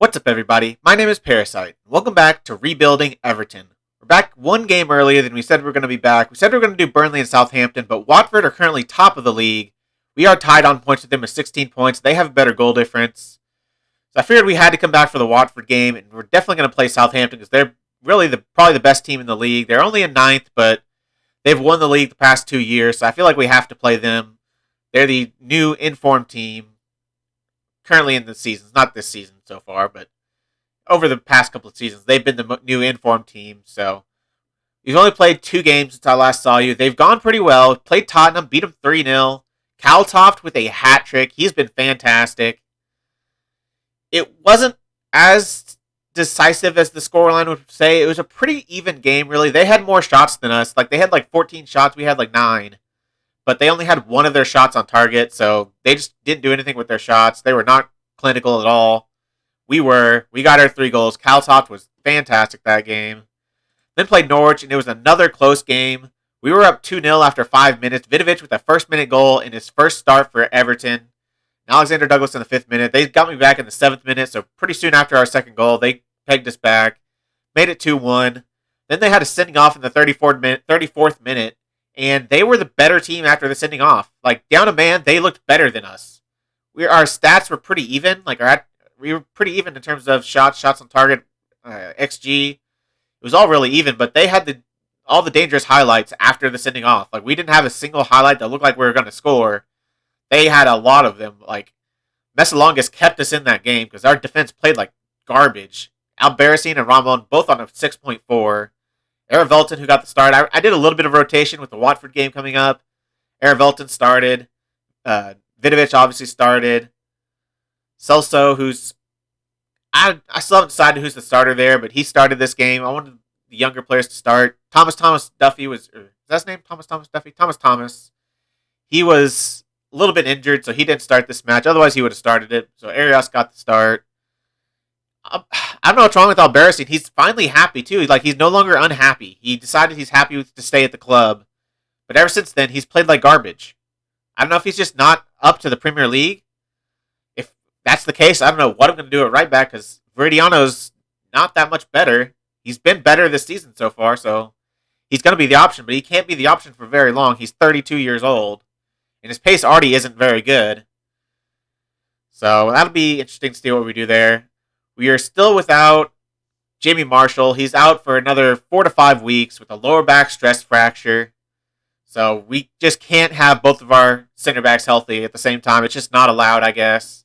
What's up, everybody? My name is Parasite. Welcome back to Rebuilding Everton. We're back one game earlier than we said we were going to be back. We said we were going to do Burnley and Southampton, but Watford are currently top of the league. We are tied on points with them with 16 points. They have a better goal difference. So I figured we had to come back for the Watford game, and we're definitely going to play Southampton because they're really probably the best team in the league. They're only in ninth, but they've won the league the past 2 years, so I feel like we have to play them. They're the new informed team currently in the seasons, not this season so far, but over the past couple of seasons, they've been the new informed team. So we've only played 2 games since I last saw you. They've gone pretty well. Played Tottenham, beat them 3-0. Caltoft with a hat trick. He's been fantastic. It wasn't as decisive as the scoreline would say. It was a pretty even game, really. They had more shots than us. They had 14 shots. We had 9. But they only had one of their shots on target, so they just didn't do anything with their shots. They were not clinical at all. We got our 3 goals. Caltoft was fantastic that game. Then played Norwich, and it was another close game. We were up 2-0 after 5 minutes. Vidovic with a first-minute goal in his first start for Everton. Alexander Douglas in the 5th minute. They got me back in the 7th minute, so pretty soon after our second goal, they pegged us back. Made it 2-1. Then they had a sending off in the 34th minute. And they were the better team after the sending off. Down a man, they looked better than us. Our stats were pretty even. We were pretty even in terms of shots on target, XG. It was all really even, but they had all the dangerous highlights after the sending off. We didn't have a single highlight that looked like we were going to score. They had a lot of them. Messalongas kept us in that game because our defense played like garbage. Albarracin and Ramon both on a 6.4. Rebuilding, who got the start. I did a little bit of rotation with the Watford game coming up. Rebuilding started. Vidovic obviously started. Celso, who's... I still haven't decided who's the starter there, but he started this game. I wanted the younger players to start. Thomas Duffy was... Is that his name? Thomas Duffy? Thomas. He was a little bit injured, so he didn't start this match. Otherwise, he would have started it. So Arias got the start. I don't know what's wrong with Albarracin. He's finally happy, too. He's no longer unhappy. He decided he's happy to stay at the club. But ever since then, he's played like garbage. I don't know if he's just not up to the Premier League. If that's the case, I don't know what I'm going to do at right back, because Veridiano's not that much better. He's been better this season so far, so he's going to be the option. But he can't be the option for very long. He's 32 years old, and his pace already isn't very good. So that'll be interesting to see what we do there. We are still without Jamie Marshall. He's out for another 4 to 5 weeks with a lower back stress fracture. So we just can't have both of our center backs healthy at the same time. It's just not allowed, I guess.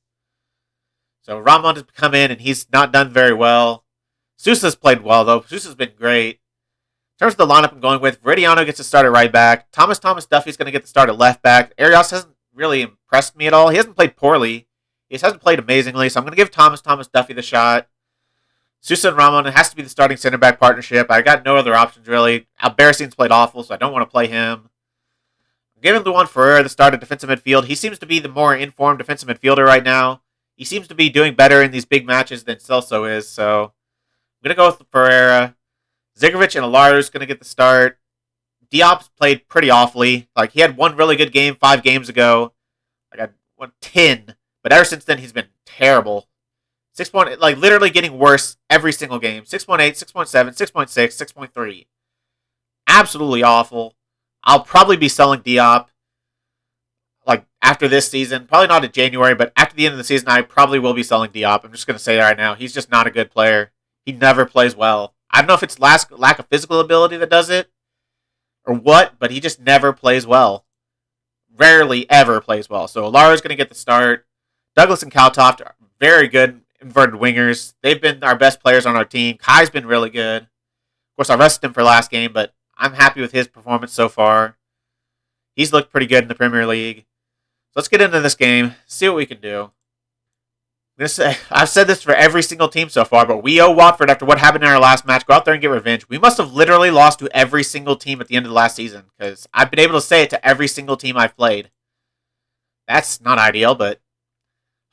So Ramon has come in, and he's not done very well. Sousa's played well, though. Sousa's been great. In terms of the lineup I'm going with, Veridiano gets to start at right back. Thomas Duffy's going to get the start at left back. Arias hasn't really impressed me at all. He hasn't played poorly. He just hasn't played amazingly, so I'm going to give Thomas Duffy the shot. Sousa and Ramon, it has to be the starting center back partnership. I got no other options, really. Albarracin's played awful, so I don't want to play him. I'm giving Luan Ferreira the start at defensive midfield. He seems to be the more informed defensive midfielder right now. He seems to be doing better in these big matches than Celso is, so I'm going to go with Ferreira. Zigovic and Alaro's going to get the start. Diop's played pretty awfully. He had one really good game 5 games ago. I won 10. But ever since then, he's been terrible. Literally getting worse every single game. 6.8, 6.7, 6.6, 6.3. Absolutely awful. I'll probably be selling Diop, after this season. Probably not in January, but after the end of the season, I probably will be selling Diop. I'm just going to say it right now. He's just not a good player. He never plays well. I don't know if it's lack of physical ability that does it, or what, but he just never plays well. Rarely ever plays well. So Alaro's going to get the start. Douglas and Caltoft are very good inverted wingers. They've been our best players on our team. Kai's been really good. Of course, I rested him for last game, but I'm happy with his performance so far. He's looked pretty good in the Premier League. So let's get into this game, see what we can do. I've said this for every single team so far, but we owe Watford after what happened in our last match. Go out there and get revenge. We must have literally lost to every single team at the end of the last season, because I've been able to say it to every single team I've played. That's not ideal, but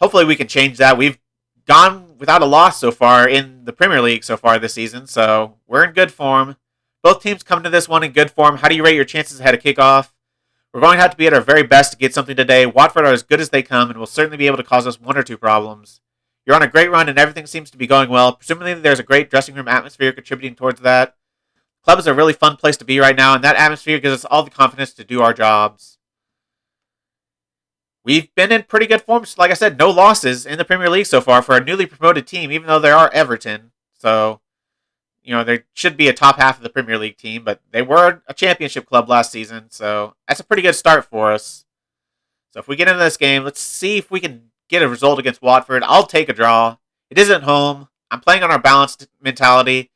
hopefully we can change that. We've gone without a loss so far in the Premier League so far this season, so we're in good form. Both teams come to this one in good form. How do you rate your chances ahead of kickoff? We're going to have to be at our very best to get something today. Watford are as good as they come and will certainly be able to cause us 1 or 2 problems. You're on a great run and everything seems to be going well. Presumably there's a great dressing room atmosphere contributing towards that. Club is a really fun place to be right now, and that atmosphere gives us all the confidence to do our jobs. We've been in pretty good form. Like I said, no losses in the Premier League so far for a newly promoted team, even though they are Everton. So, they should be a top half of the Premier League team, but they were a championship club last season, so that's a pretty good start for us. So if we get into this game, let's see if we can get a result against Watford. I'll take a draw. It isn't home. I'm playing on our balanced mentality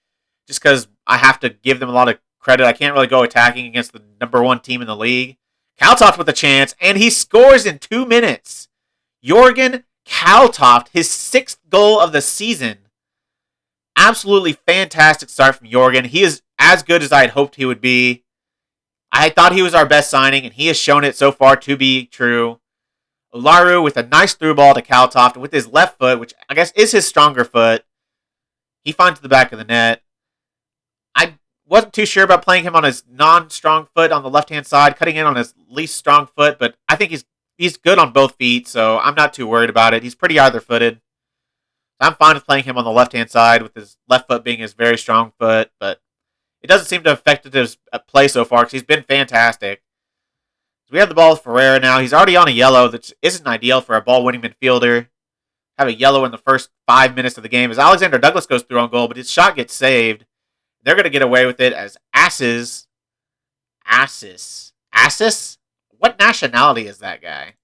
just because I have to give them a lot of credit. I can't really go attacking against the number one team in the league. Kaltoft with a chance, and he scores in 2 minutes. Jorgen Kaltoft, his 6th goal of the season. Absolutely fantastic start from Jorgen. He is as good as I had hoped he would be. I thought he was our best signing, and he has shown it so far to be true. Olaru with a nice through ball to Kaltoft with his left foot, which I guess is his stronger foot. He finds the back of the net. I wasn't too sure about playing him on his non-strong foot on the left-hand side, cutting in on his least strong foot, but I think he's good on both feet, so I'm not too worried about it. He's pretty either-footed. I'm fine with playing him on the left-hand side with his left foot being his very strong foot, but it doesn't seem to have affected his play so far because he's been fantastic. So we have the ball with Ferreira now. He's already on a yellow that isn't ideal for a ball-winning midfielder. Have a yellow in the first 5 minutes of the game as Alexander Douglas goes through on goal, but his shot gets saved. They're going to get away with it as Assis? What nationality is that guy?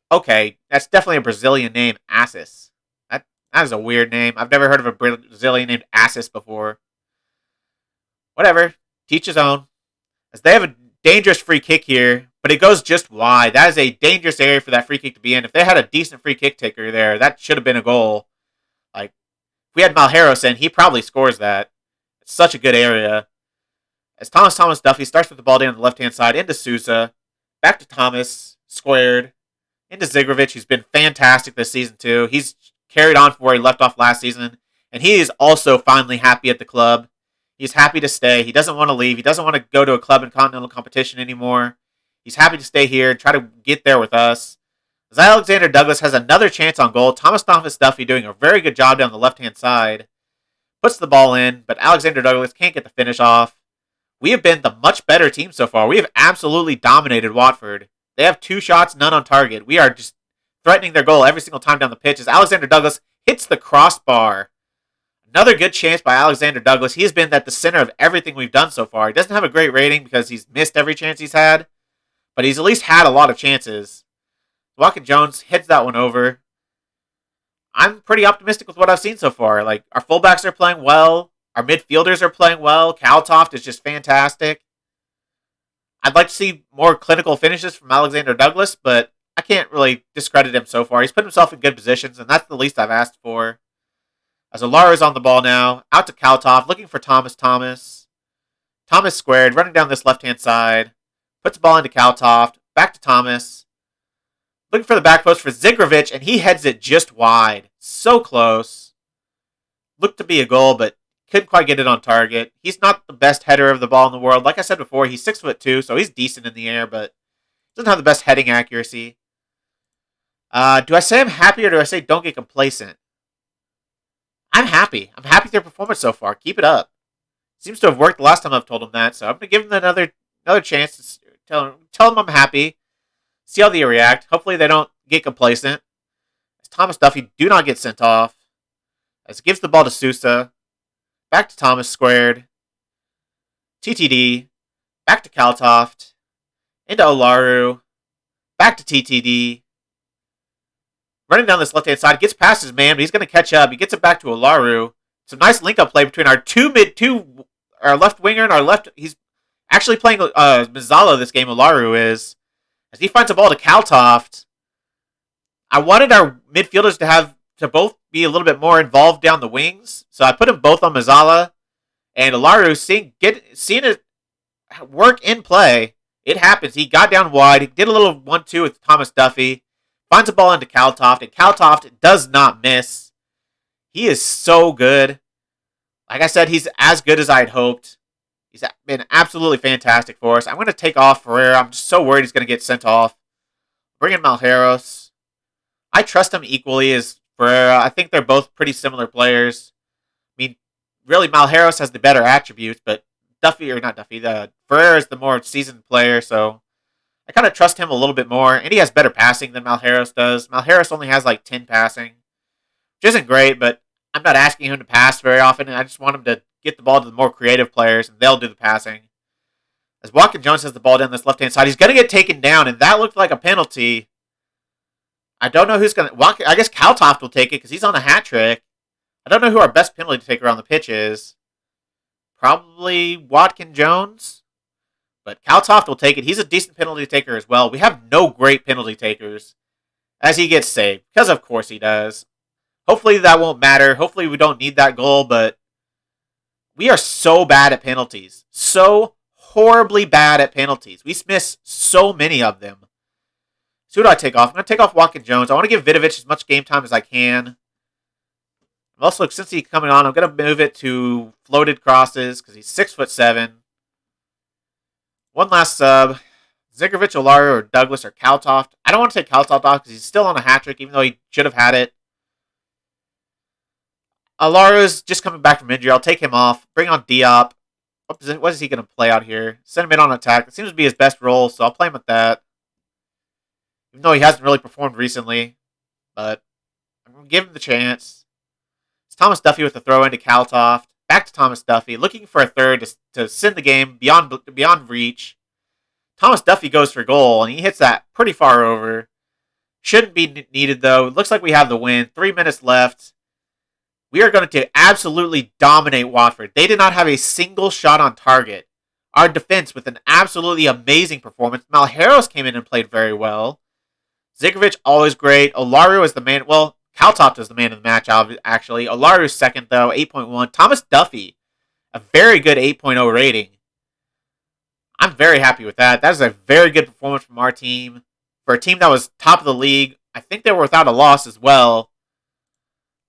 Okay, that's definitely a Brazilian name, Assis. That is a weird name. I've never heard of a Brazilian named Assis before. Whatever. Teach his own. As they have a dangerous free kick here, but it goes just wide. That is a dangerous area for that free kick to be in. If they had a decent free kick taker there, that should have been a goal. Like, if we had Malheiros in, he probably scores that. It's such a good area. As Thomas Duffy starts with the ball down the left-hand side into Sousa. Back to Thomas. Squared. Into Zigrovic, who's been fantastic this season too. He's carried on from where he left off last season. And he is also finally happy at the club. He's happy to stay. He doesn't want to leave. He doesn't want to go to a club in continental competition anymore. He's happy to stay here and try to get there with us. As Alexander Douglas has another chance on goal. Thomas Duffy doing a very good job down the left-hand side. Puts the ball in, but Alexander Douglas can't get the finish off. We have been the much better team so far. We have absolutely dominated Watford. They have 2 shots, none on target. We are just threatening their goal every single time down the pitch as Alexander Douglas hits the crossbar. Another good chance by Alexander Douglas. He has been at the center of everything we've done so far. He doesn't have a great rating because he's missed every chance he's had, but he's at least had a lot of chances. Walker Jones hits that one over. I'm pretty optimistic with what I've seen so far. Like, our fullbacks are playing well. Our midfielders are playing well. Kaltoft is just fantastic. I'd like to see more clinical finishes from Alexander Douglas, but I can't really discredit him so far. He's put himself in good positions, and that's the least I've asked for. As Olara is on the ball now, out to Kaltoft, looking for Thomas. Thomas squared, running down this left-hand side. Puts the ball into Kaltoft, back to Thomas. Looking for the back post for Zigrovic, and he heads it just wide. So close. Looked to be a goal, but couldn't quite get it on target. He's not the best header of the ball in the world. Like I said before, he's 6'2", so he's decent in the air, but doesn't have the best heading accuracy. Do I say I'm happy or do I say don't get complacent? I'm happy. I'm happy with their performance so far. Keep it up. Seems to have worked the last time I've told them that, so I'm going to give them another chance to tell them I'm happy. See how they react. Hopefully they don't get complacent. As Thomas Duffy do not get sent off. As it gives the ball to Sousa. Back to Thomas squared. TTD. Back to Kaltoft. Into Olaru. Back to TTD. Running down this left-hand side. Gets past his man, but he's going to catch up. He gets it back to Olaru. Some nice link-up play between our left winger and our left. He's actually playing Mazzala this game, Olaru is. As he finds a ball to Kaltoft. I wanted our midfielders to both be a little bit more involved down the wings. So I put them both on Mazzala. And Olaru, seeing it work in play, it happens. He got down wide. He did a little 1-2 with Thomas Duffy. Finds a ball into Kaltoft. And Kaltoft does not miss. He is so good. Like I said, he's as good as I had hoped. He's been absolutely fantastic for us. I'm going to take off Ferreira. I'm just so worried he's going to get sent off. Bring in Malheiros. I trust him equally as I think they're both pretty similar players. I mean, really, Malheiros has the better attributes, but Ferreira is the more seasoned player, so I kind of trust him a little bit more, and he has better passing than Malheiros does. Malheiros only has like 10 passing, which isn't great, but I'm not asking him to pass very often, and I just want him to get the ball to the more creative players, and they'll do the passing. As Watkins Jones has the ball down this left-hand side, he's going to get taken down, and that looked like a penalty. I don't know who's going to... I guess Kaltoft will take it, because he's on a hat trick. I don't know who our best penalty taker on the pitch is. Probably Watkins Jones. But Kaltoft will take it. He's a decent penalty taker as well. We have no great penalty takers as he gets saved, because of course he does. Hopefully that won't matter. Hopefully we don't need that goal, but we are so bad at penalties. So horribly bad at penalties. We miss so many of them. So who do I take off? I'm going to take off Watkins Jones. I want to give Vidovic as much game time as I can. Also, since he's coming on, I'm going to move it to floated crosses because he's 6'7". One last sub. Zigrovic, Olaru, or Douglas, or Kaltoft. I don't want to take Kaltoft off because he's still on a hat trick, even though he should have had it. Olaru's just coming back from injury. I'll take him off. Bring on Diop. What is he going to play out here? Send him in on attack. It seems to be his best role, so I'll play him with that. Even though he hasn't really performed recently. But I'm going to give him the chance. It's Thomas Duffy with the throw into Kaltoft. Back to Thomas Duffy, looking for a third to send the game beyond reach. Thomas Duffy goes for goal, and he hits that pretty far over. Shouldn't be needed, though. It looks like we have the win. 3 minutes left. We are going to absolutely dominate Watford. They did not have a single shot on target. Our defense with an absolutely amazing performance. Malheiros came in and played very well. Zigrovic, always great. Olaru is the man. Well, Kaltoft is the man of the match, actually. Olaru's second, though, 8.1. Thomas Duffy, a very good 8.0 rating. I'm very happy with that. That is a very good performance from our team. For a team that was top of the league, I think they were without a loss as well.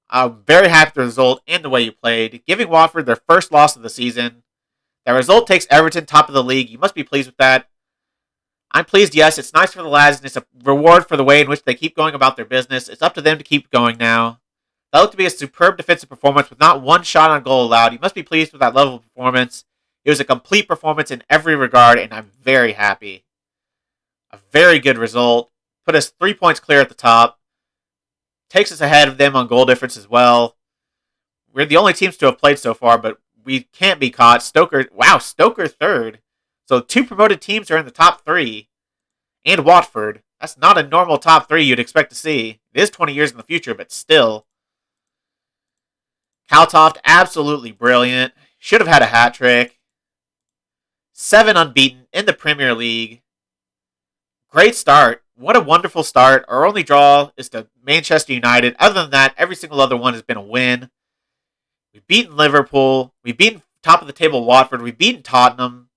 I'm very happy with the result and the way you played. Giving Watford their first loss of the season. That result takes Everton top of the league. You must be pleased with that. I'm pleased, yes. It's nice for the lads, and it's a reward for the way in which they keep going about their business. It's up to them to keep going now. That looked to be a superb defensive performance with not one shot on goal allowed. You must be pleased with that level of performance. It was a complete performance in every regard, and I'm very happy. A very good result. Put us 3 points clear at the top. Takes us ahead of them on goal difference as well. We're the only teams to have played so far, but we can't be caught. Stoker third. So 2 promoted teams are in the top 3. And Watford. That's not a normal top 3 you'd expect to see. It is 20 years in the future, but still. Kaltoft, absolutely brilliant. Should have had a hat trick. 7 unbeaten in the Premier League. Great start. What a wonderful start. Our only draw is to Manchester United. Other than that, every single other one has been a win. We've beaten Liverpool. We've beaten top of the table Watford. We've beaten Tottenham.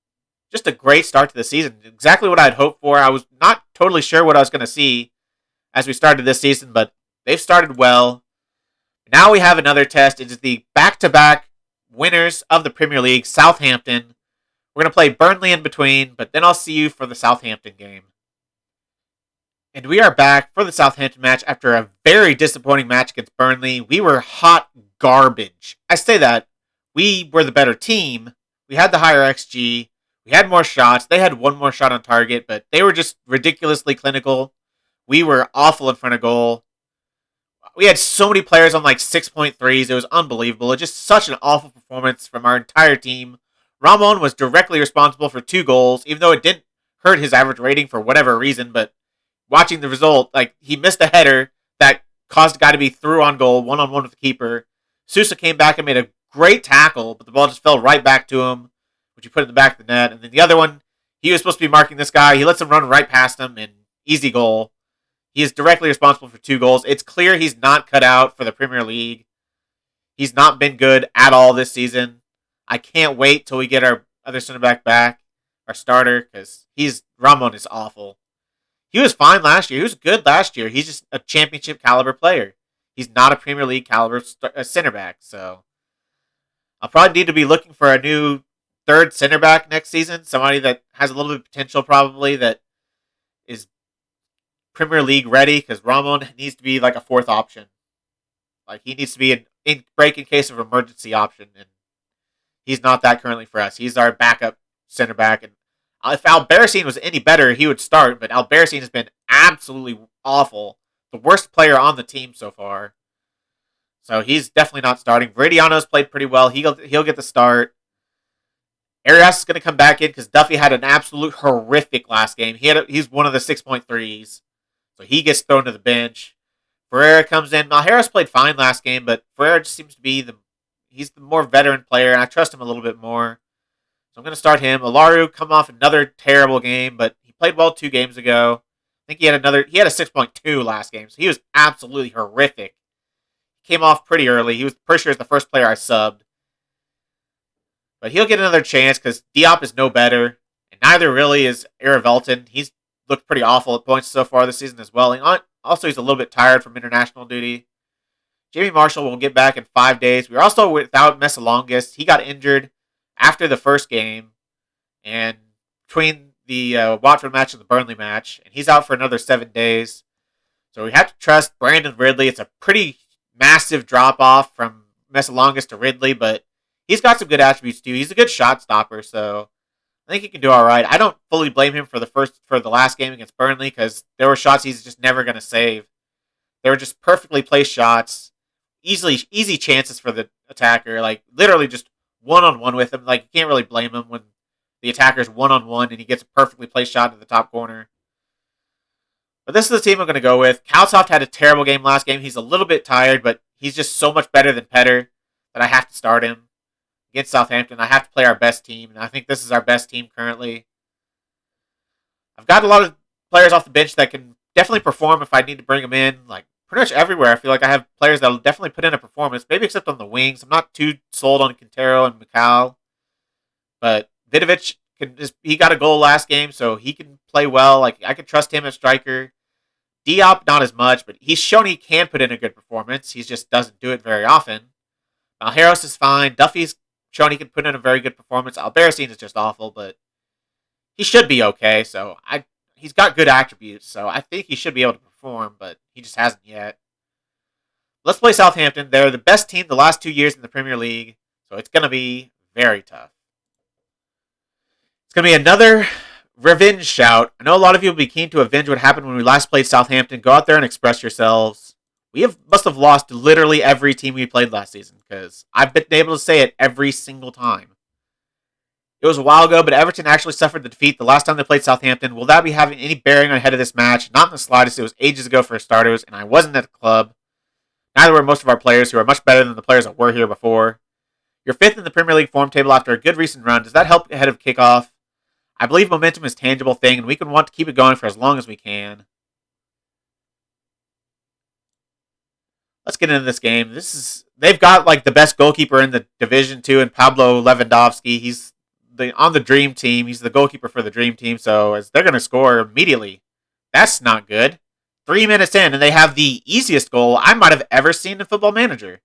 Just a great start to the season. Exactly what I'd hoped for. I was not totally sure what I was going to see as we started this season, but they've started well. Now we have another test. It is the back-to-back winners of the Premier League, Southampton. We're going to play Burnley in between, but then I'll see you for the Southampton game. And we are back for the Southampton match after a very disappointing match against Burnley. We were hot garbage. I say that. We were the better team. We had the higher XG. We had more shots. They had one more shot on target, but they were just ridiculously clinical. We were awful in front of goal. We had so many players on like 6.3s. It was unbelievable. It's just such an awful performance from our entire team. Ramon was directly responsible for 2 goals, even though it didn't hurt his average rating for whatever reason, but watching the result, like, he missed a header that caused a guy to be through on goal, one-on-one with the keeper. Sousa came back and made a great tackle, but the ball just fell right back to him, which he put in the back of the net. And then the other one, he was supposed to be marking this guy. He lets him run right past him, and easy goal. He is directly responsible for 2 goals. It's clear he's not cut out for the Premier League. He's not been good at all this season. I can't wait till we get our other center back, our starter, because Ramon is awful. He was fine last year. He was good last year. He's just a championship caliber player. He's not a Premier League caliber center back. So I'll probably need to be looking for a new third center back next season. Somebody that has a little bit of potential, probably, that is Premier League ready, because Ramon needs to be like a 4th option. Like, he needs to be an in break in case of emergency option, and he's not that currently for us. He's our backup center back, and if Albertine was any better, he would start, but Albertine has been absolutely awful. The worst player on the team so far. So he's definitely not starting. Veridiano's played pretty well. He'll get the start. Arias is going to come back in because Duffy had an absolute horrific last game. He's one of the 6.3s. So he gets thrown to the bench. Ferreira comes in. Malheiros played fine last game, but Ferreira just seems to be he's the more veteran player, and I trust him a little bit more. So I'm going to start him. Alaru come off another terrible game, but he played well 2 games ago. I think he had a 6.2 last game, so he was absolutely horrific. He came off pretty early. He was pretty sure the first player I subbed. But he'll get another chance because Diop is no better, and neither really is Rebuilding. He's looked pretty awful at points so far this season as well. And also, he's a little bit tired from international duty. Jamie Marshall will get back in 5 days. We're also without Messalongas. He got injured after the first game and between the Watford match and the Burnley match, and he's out for another 7 days. So we have to trust Brandon Ridley. It's a pretty massive drop-off from Messalongas to Ridley, but he's got some good attributes too. He's a good shot stopper, so I think he can do all right. I don't fully blame him for the last game against Burnley because there were shots he's just never going to save. They were just perfectly placed shots, easy chances for the attacker, like literally just one-on-one with him. Like, you can't really blame him when the attacker's one-on-one and he gets a perfectly placed shot in the top corner. But this is the team I'm going to go with. Kalsoft had a terrible game last game. He's a little bit tired, but he's just so much better than Petter that I have to start him. Against Southampton, I have to play our best team, and I think this is our best team currently. I've got a lot of players off the bench that can definitely perform if I need to bring them in. Like, pretty much everywhere, I feel like I have players that will definitely put in a performance, maybe except on the wings. I'm not too sold on Quintero and Mikal, but Vidovic, he got a goal last game, so he can play well. Like, I can trust him as striker. Diop, not as much, but he's shown he can put in a good performance. He just doesn't do it very often. Malheiros is fine. Duffy's shown he can put in a very good performance. Albertine is just awful, but he should be okay. So he's got good attributes, so I think he should be able to perform, but he just hasn't yet. Let's play Southampton. They're the best team the last 2 years in the Premier League, so it's going to be very tough. It's going to be another revenge shout. I know a lot of you will be keen to avenge what happened when we last played Southampton. Go out there and express yourselves. Must have lost literally every team we played last season, because I've been able to say it every single time. It was a while ago, but Everton actually suffered the defeat the last time they played Southampton. Will that be having any bearing on the head of this match? Not in the slightest. It was ages ago for starters, and I wasn't at the club. Neither were most of our players, who are much better than the players that were here before. You're 5th in the Premier League form table after a good recent run. Does that help ahead of kickoff? I believe momentum is a tangible thing, and we can want to keep it going for as long as we can. Let's get into this game. They've got like the best goalkeeper in the division too, in Pablo Lewandowski. He's on the dream team. He's the goalkeeper for the dream team, so as they're going to score immediately. That's not good. 3 minutes in, and they have the easiest goal I might have ever seen in Football Manager.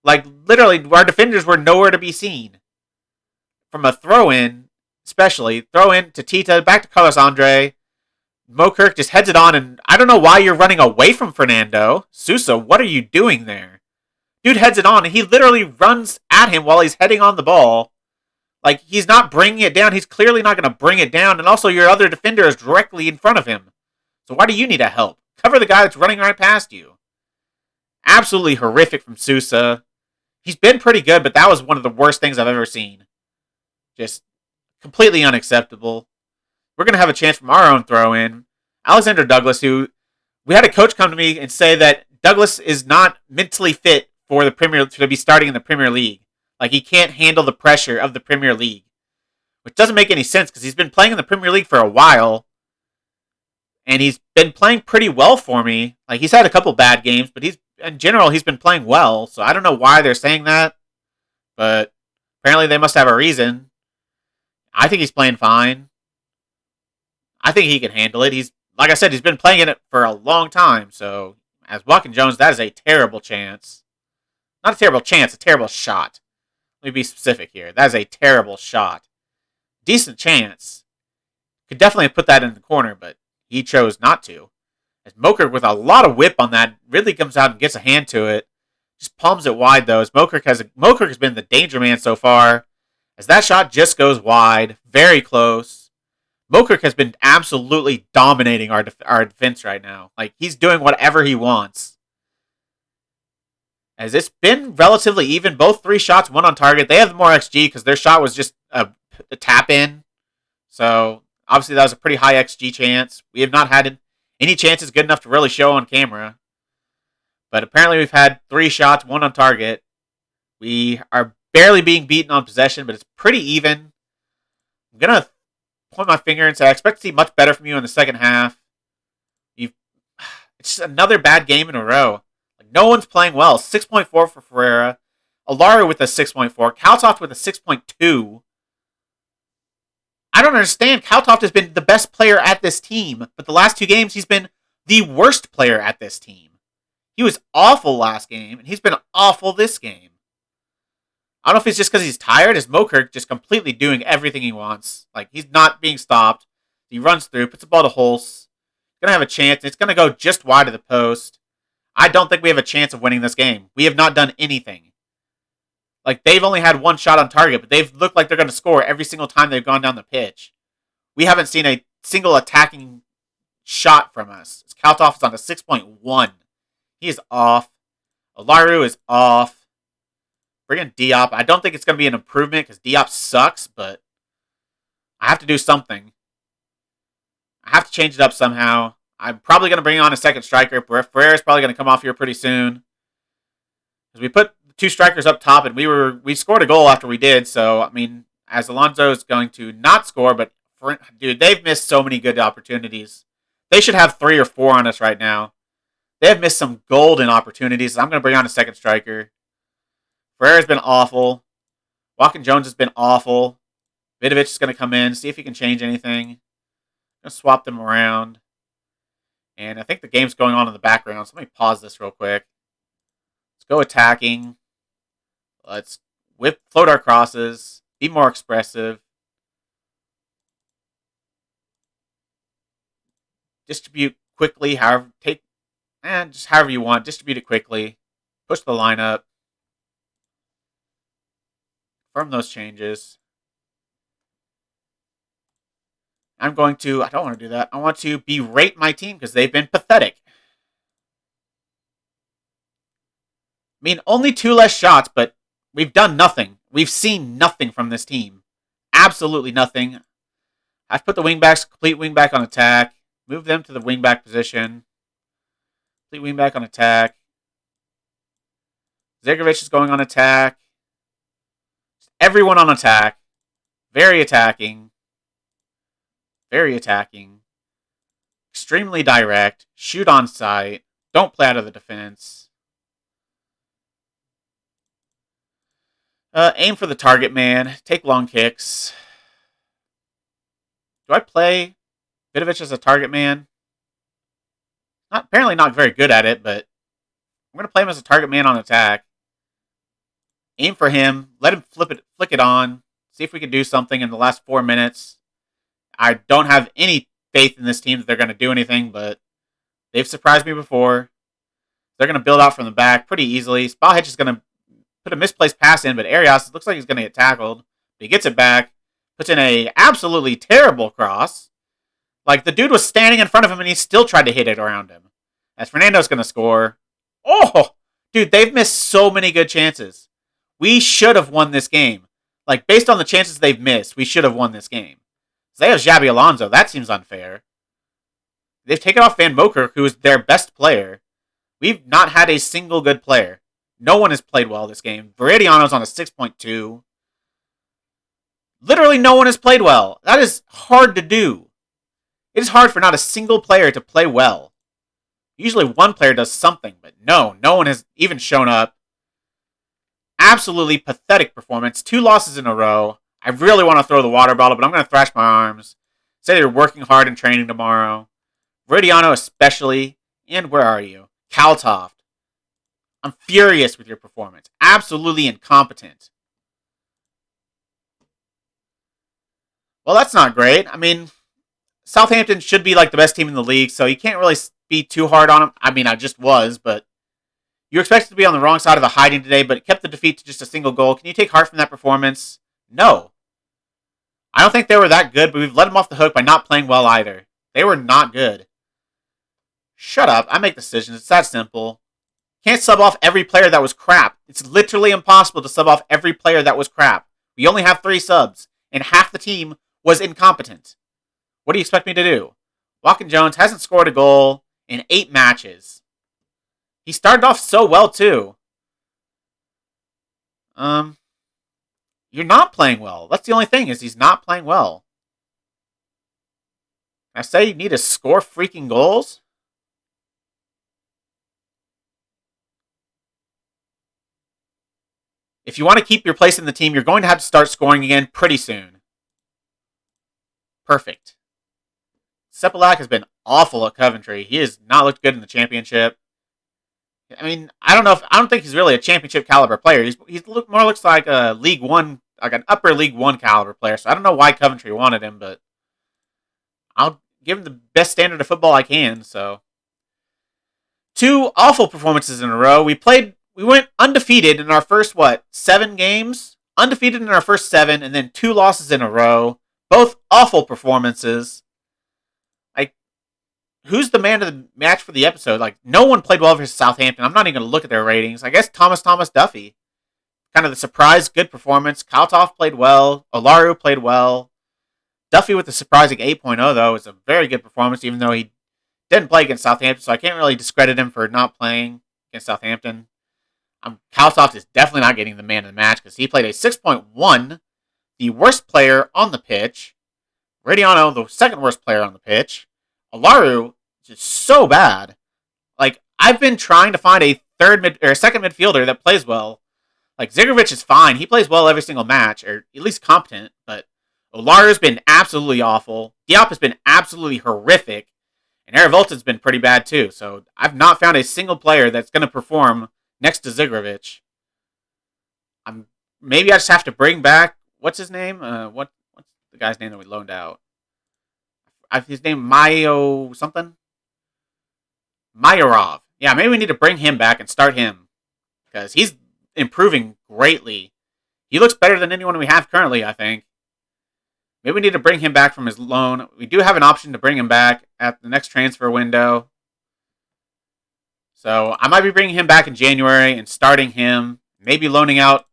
Like, literally, our defenders were nowhere to be seen. From a throw-in, especially, throw-in to Tita, back to Carlos Andre. Mo Kirk just heads it on, and I don't know why you're running away from Fernando. Sousa, what are you doing there? Dude heads it on, and he literally runs at him while he's heading on the ball. Like, he's not bringing it down. He's clearly not going to bring it down, and also your other defender is directly in front of him. So why do you need a help? Cover the guy that's running right past you. Absolutely horrific from Sousa. He's been pretty good, but that was one of the worst things I've ever seen. Just completely unacceptable. We're going to have a chance from our own throw-in. Alexander Douglas, who we had a coach come to me and say that Douglas is not mentally fit for to be starting in the Premier League. Like, he can't handle the pressure of the Premier League. Which doesn't make any sense, because he's been playing in the Premier League for a while. And he's been playing pretty well for me. Like, he's had a couple bad games, but in general, he's been playing well. So I don't know why they're saying that. But apparently they must have a reason. I think he's playing fine. I think he can handle it. Like I said, he's been playing in it for a long time. So, as Walking Jones, that is a terrible chance. Not a terrible chance, a terrible shot. Let me be specific here. That is a terrible shot. Decent chance. Could definitely put that in the corner, but he chose not to. As Mokirk with a lot of whip on that really comes out and gets a hand to it. Just palms it wide though. As Mokirk has been the danger man so far. As that shot just goes wide, very close. Mokirk has been absolutely dominating our defense right now. Like, he's doing whatever he wants. As it's been relatively even, both 3 shots, 1 on target. They have the more XG because their shot was just a tap in. So obviously that was a pretty high XG chance. We have not had any chances good enough to really show on camera. But apparently we've had 3 shots, 1 on target. We are barely being beaten on possession, but it's pretty even. I'm going to point my finger and say I expect to see much better from you in the second half. It's just another bad game in a row. Like, no one's playing well. 6.4 for Ferreira. Alario with a 6.4. Kaltoft with a 6.2. I don't understand. Kaltoft has been the best player at this team, but the last 2 games he's been the worst player at this team. He was awful last game, and he's been awful this game. I don't know if it's just because he's tired. Is Mokirk just completely doing everything he wants? Like, he's not being stopped. He runs through, puts the ball to Hulse. Going to have a chance. And it's going to go just wide of the post. I don't think we have a chance of winning this game. We have not done anything. Like, they've only had 1 shot on target, but they've looked like they're going to score every single time they've gone down the pitch. We haven't seen a single attacking shot from us. Kaltoff is on a 6.1. He is off. Alario is off. Bring in Diop. I don't think it's going to be an improvement because Diop sucks, but I have to do something. I have to change it up somehow. I'm probably going to bring on a second striker. Ferreira's probably going to come off here pretty soon. Because we put 2 strikers up top, and we scored a goal after we did. So, I mean, as Alonso is going to not score, but dude, they've missed so many good opportunities. They should have 3 or 4 on us right now. They have missed some golden opportunities. I'm going to bring on a second striker. Ferreira's been awful. Walken Jones has been awful. Vidovic is going to come in, see if he can change anything. I'm going to swap them around. And I think the game's going on in the background, so let me pause this real quick. Let's go attacking. Let's float our crosses. Be more expressive. Distribute quickly, just however you want. Distribute it quickly. Push the line up. Confirm those changes. I don't want to do that. I want to berate my team because they've been pathetic. I mean, only 2 less shots, but we've done nothing. We've seen nothing from this team. Absolutely nothing. I've put the wingbacks, complete wingback on attack. Move them to the wingback position. Complete wingback on attack. Zegovic is going on attack. Everyone on attack. Very attacking. Very attacking. Extremely direct. Shoot on sight. Don't play out of the defense. Aim for the target man. Take long kicks. Do I play Vidovic as a target man? Apparently not very good at it, but I'm going to play him as a target man on attack. Aim for him. Let him flick it on. See if we can do something in the last 4 minutes. I don't have any faith in this team that they're going to do anything, but they've surprised me before. They're going to build out from the back pretty easily. Spalhich is going to put a misplaced pass in, but Arias looks like he's going to get tackled. But he gets it back. Puts in a absolutely terrible cross. Like, the dude was standing in front of him, and he still tried to hit it around him. As Fernando's going to score. Oh! Dude, they've missed so many good chances. We should have won this game. Like, based on the chances they've missed, we should have won this game. They have Xabi Alonso. That seems unfair. They've taken off Van Mokirk, who is their best player. We've not had a single good player. No one has played well this game. Veridiano's on a 6.2. Literally no one has played well. That is hard to do. It is hard for not a single player to play well. Usually one player does something, but no one has even shown up. Absolutely pathetic performance. 2 losses in a row. I really want to throw the water bottle, but I'm going to thrash my arms. Say you're working hard in training tomorrow. Veridiano especially. And where are you? Kaltoft. I'm furious with your performance. Absolutely incompetent. Well, that's not great. I mean, Southampton should be like the best team in the league, so you can't really be too hard on him. I mean, I just was, but you expected to be on the wrong side of the hiding today, but it kept the defeat to just a single goal. Can you take heart from that performance? No. I don't think they were that good, but we've let them off the hook by not playing well either. They were not good. Shut up. I make decisions. It's that simple. Can't sub off every player that was crap. It's literally impossible to sub off every player that was crap. We only have 3 subs, and half the team was incompetent. What do you expect me to do? Walken Jones hasn't scored a goal in 8 matches. He started off so well, too. You're not playing well. That's the only thing, is he's not playing well. I say you need to score freaking goals? If you want to keep your place in the team, you're going to have to start scoring again pretty soon. Perfect. Sepulak has been awful at Coventry. He has not looked good in the championship. I mean, I don't think he's really a championship caliber player. More looks like a League One, like an upper League One caliber player. So I don't know why Coventry wanted him, but I'll give him the best standard of football I can. So 2 awful performances in a row. We went undefeated in our first 7 games? Undefeated in our first 7, and then 2 losses in a row. Both awful performances. Who's the man of the match for the episode? No one played well versus Southampton. I'm not even going to look at their ratings. I guess Thomas Duffy. Kind of the surprise good performance. Kaltov played well. Olaru played well. Duffy with the surprising 8.0, though, is a very good performance, even though he didn't play against Southampton, so I can't really discredit him for not playing against Southampton. Kaltov is definitely not getting the man of the match, because he played a 6.1, the worst player on the pitch. Radiano, the second worst player on the pitch. Olaru is just so bad. I've been trying to find a second midfielder that plays well. Zigovic is fine. He plays well every single match, or at least competent, but Olaru's been absolutely awful. Diop has been absolutely horrific, and Erivolta's been pretty bad too. So I've not found a single player that's going to perform next to Zigovic. Maybe I just have to bring back, what's his name? What's the guy's name that we loaned out? His name Mayo something? Mayorov. Yeah, maybe we need to bring him back and start him, because he's improving greatly. He looks better than anyone we have currently, I think. Maybe we need to bring him back from his loan. We do have an option to bring him back at the next transfer window. So I might be bringing him back in January and starting him. Maybe loaning out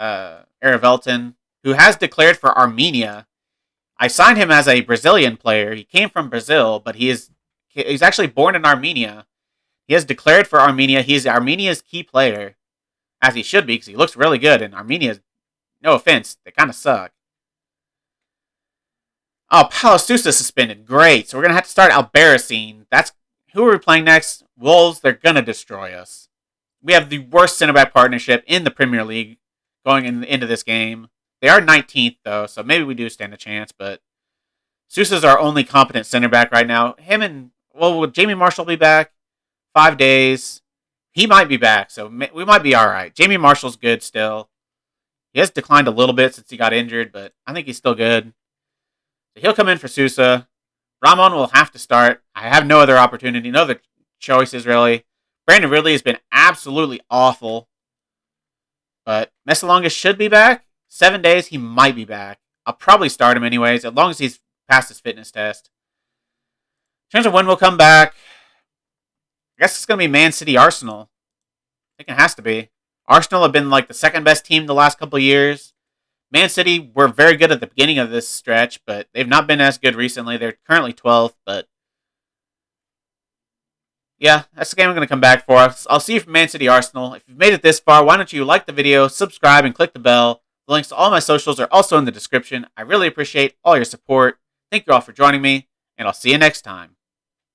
Erivelton, who has declared for Armenia. I signed him as a Brazilian player. He came from Brazil, but he's actually born in Armenia. He has declared for Armenia. He's Armenia's key player, as he should be, because he looks really good. And Armenia, no offense, they kind of suck. Oh, Paulo Sousa suspended. Great. So we're going to have to start Albarracine. Who are we playing next? Wolves. They're going to destroy us. We have the worst center-back partnership in the Premier League going into this game. They are 19th, though, so maybe we do stand a chance, but Sousa's our only competent center-back right now. Will Jamie Marshall be back? 5 days. He might be back, so we might be all right. Jamie Marshall's good still. He has declined a little bit since he got injured, but I think he's still good. So he'll come in for Sousa. Ramon will have to start. I have no other opportunity, no other choices, really. Brandon Ridley has been absolutely awful, but Messalonga should be back. 7 days, he might be back. I'll probably start him anyways, as long as he's passed his fitness test. In terms of when we'll come back, I guess it's going to be Man City Arsenal. I think it has to be. Arsenal have been the second best team the last couple of years. Man City were very good at the beginning of this stretch, but they've not been as good recently. They're currently 12th, but yeah, that's the game I'm going to come back for. I'll see you from Man City Arsenal. If you've made it this far, why don't you like the video, subscribe, and click the bell. The links to all my socials are also in the description. I really appreciate all your support. Thank you all for joining me, and I'll see you next time.